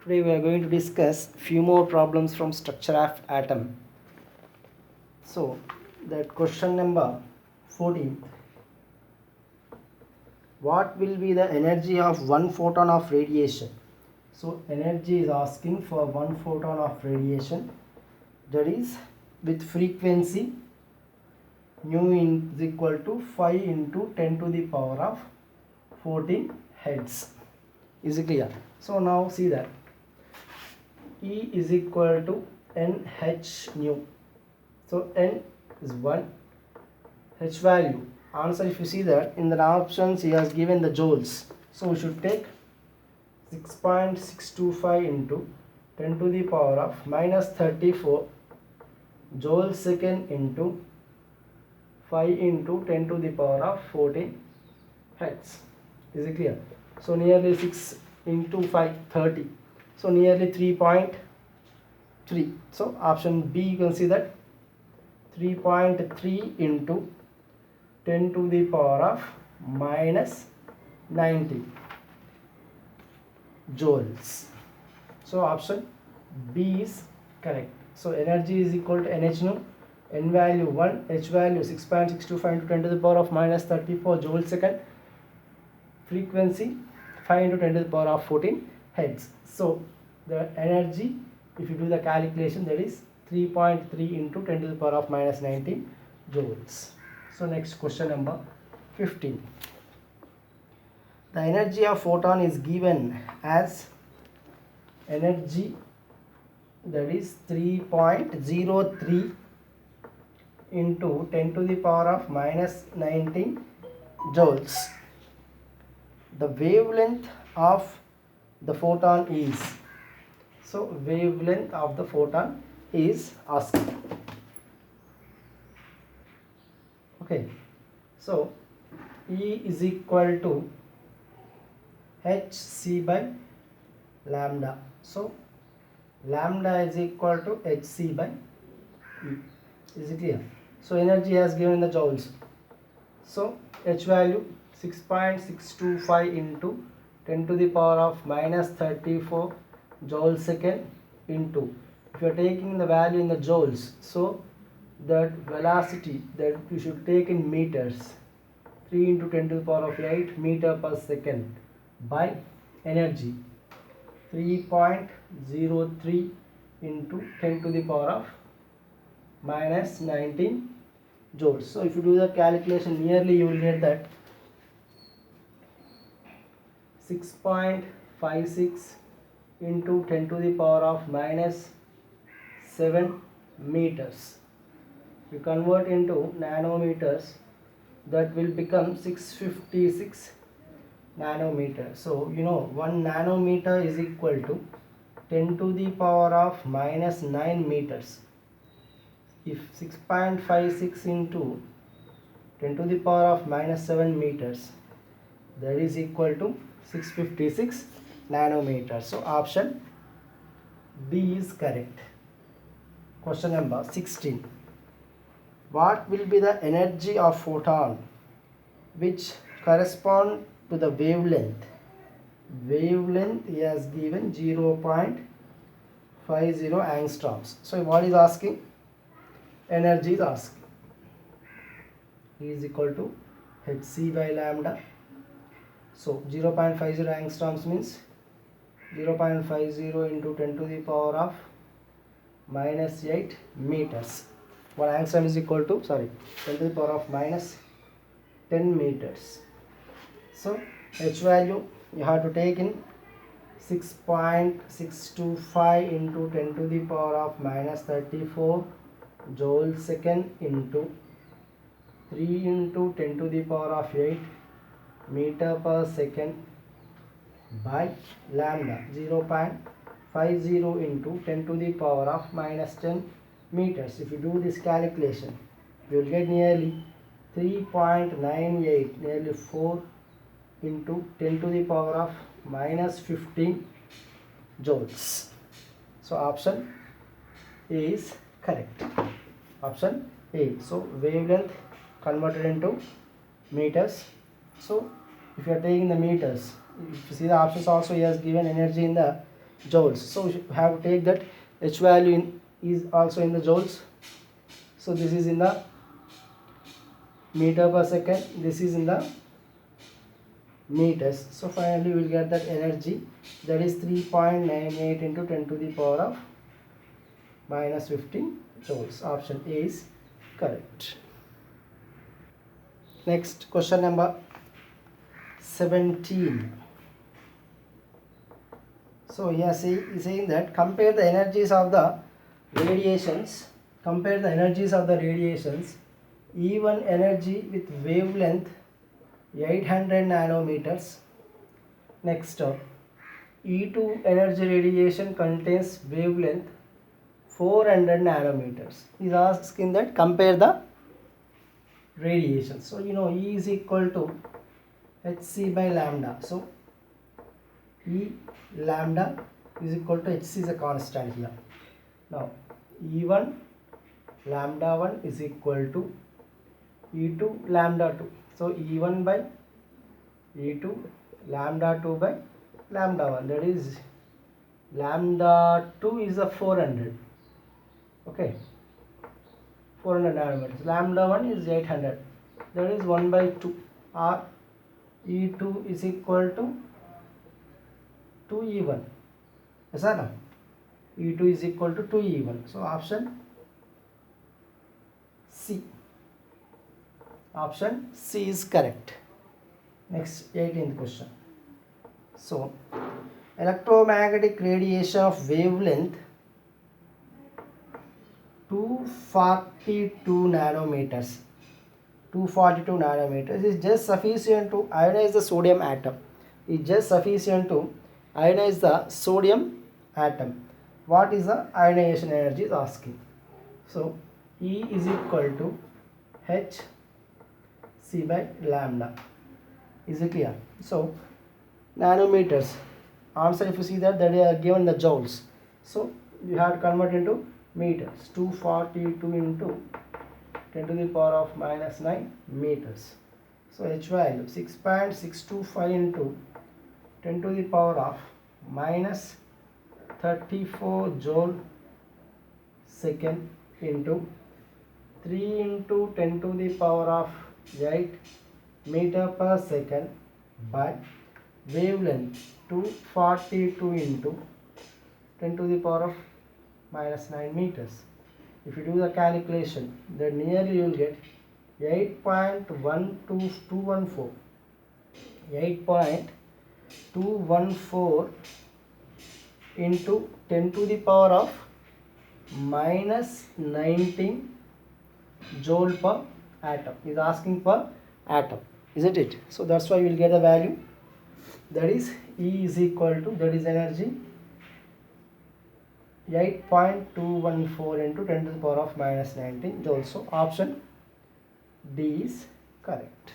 Today we are going to discuss few more problems from structure of atom. So that question number 14. What will be the energy of one photon of radiation? So energy is asking for one photon of radiation, that is with frequency nu is equal to 5 into 10 to the power of 14 hertz. Is it clear? So now see that E is equal to NH nu. So N is 1, H value. Answer, if you see that in the options he has given the joules. So we should take 6.625 into 10 to the power of minus 34 joule second into 5 into 10 to the power of 14 hertz. Is it clear? So nearly 6 into 5, 30. So nearly 3.3. So option B, you can see that 3.3 into 10 to the power of minus 90 joules. So option B is correct. So energy is equal to NH nu, N value 1, H value 6.625 into 10 to the power of minus 34 joule second, frequency 5 into 10 to the power of 14 hertz. So the energy, if you do the calculation, that is 3.3 into 10 to the power of minus 19 joules. So next question number 15. The energy of photon is given as energy, that is 3.03 into 10 to the power of minus 19 joules. The wavelength of the photon is, so wavelength of the photon is asked. Okay, so E is equal to hc by lambda. So lambda is equal to hc by E. Is it clear? So energy has given in the joules. So H value 6.625 into 10 to the power of minus 34 joule second into, if you are taking the value in the joules, so that velocity that you should take in meters, 3 into 10 to the power of 8 meter per second, by energy 3.03 into 10 to the power of minus 19 joules. So if you do the calculation, nearly you will get that 6.56 into 10 to the power of minus 7 meters. You convert into nanometers, that will become 656 nanometers. So you know 1 nanometer is equal to 10 to the power of minus 9 meters. If 6.56 into 10 to the power of minus 7 meters, that is equal to 656 nanometers. So option B is correct. Question number 16. What will be the energy of photon which correspond to the wavelength? Wavelength he has given 0.50 angstroms. So what is asking? Energy is asking. E is equal to hc by lambda. So 0.50 angstroms means 0.50 into 10 to the power of minus 8 meters. 1 angstrom is equal to, 10 to the power of minus 10 meters. So H value you have to take in 6.625 into 10 to the power of minus 34 joule second into 3 into 10 to the power of 8 meter per second by lambda 0.50 into 10 to the power of minus 10 meters. If you do this calculation, you will get nearly 3.98, nearly 4 into 10 to the power of minus 15 joules. So option A is correct. Option A. So wavelength converted into meters. So if you are taking the meters, if you see the options also, he has given energy in the joules. So you have to take that H value is also in the joules. So this is in the meter per second, this is in the meters. So finally we will get that energy, that is 3.98 into 10 to the power of minus 15 joules. Option A is correct. Next, question number 17. So here saying that compare the energies of the radiations. Compare the energies of the radiations. E1 energy with wavelength 800 nanometers. Next up, E2 energy radiation contains wavelength 400 nanometers. He is asking that compare the radiation. So you know E is equal to Hc by lambda. So E lambda is equal to Hc is a constant here. Now E1 lambda 1 is equal to E2 lambda 2. So E1 by E2 lambda 2 by lambda 1, that is lambda 2 is a 400. Okay, 400 nanometers. Lambda 1 is 800, that is 1 by 2, or E2 is equal to 2E1. Yes or no? E2 is equal to 2E1. So option C. Option C is correct. Next, 18th question. So, electromagnetic radiation of wavelength 242 nanometers. 242 nanometers is just sufficient to ionize the sodium atom. Is just sufficient to ionize the sodium atom. What is the ionization energy is asking. So, E is equal to H C by lambda. Is it clear? So nanometers, answer if you see that they are given the joules, so you have to convert into meters. 242 into 10 to the power of minus 9 meters. So H value 6.625 into 10 to the power of minus 34 joule second into 3 into 10 to the power of 8 meter per second by wavelength 242 into 10 to the power of minus 9 meters. If you do the calculation, then nearly you will get 8.12214. 8.214 into 10 to the power of minus 19 joule per atom. Is asking per atom, isn't it? So that's why we will get a value, that is E is equal to, that is energy 8.214 into 10 to the power of minus 19 joules. So option D is correct.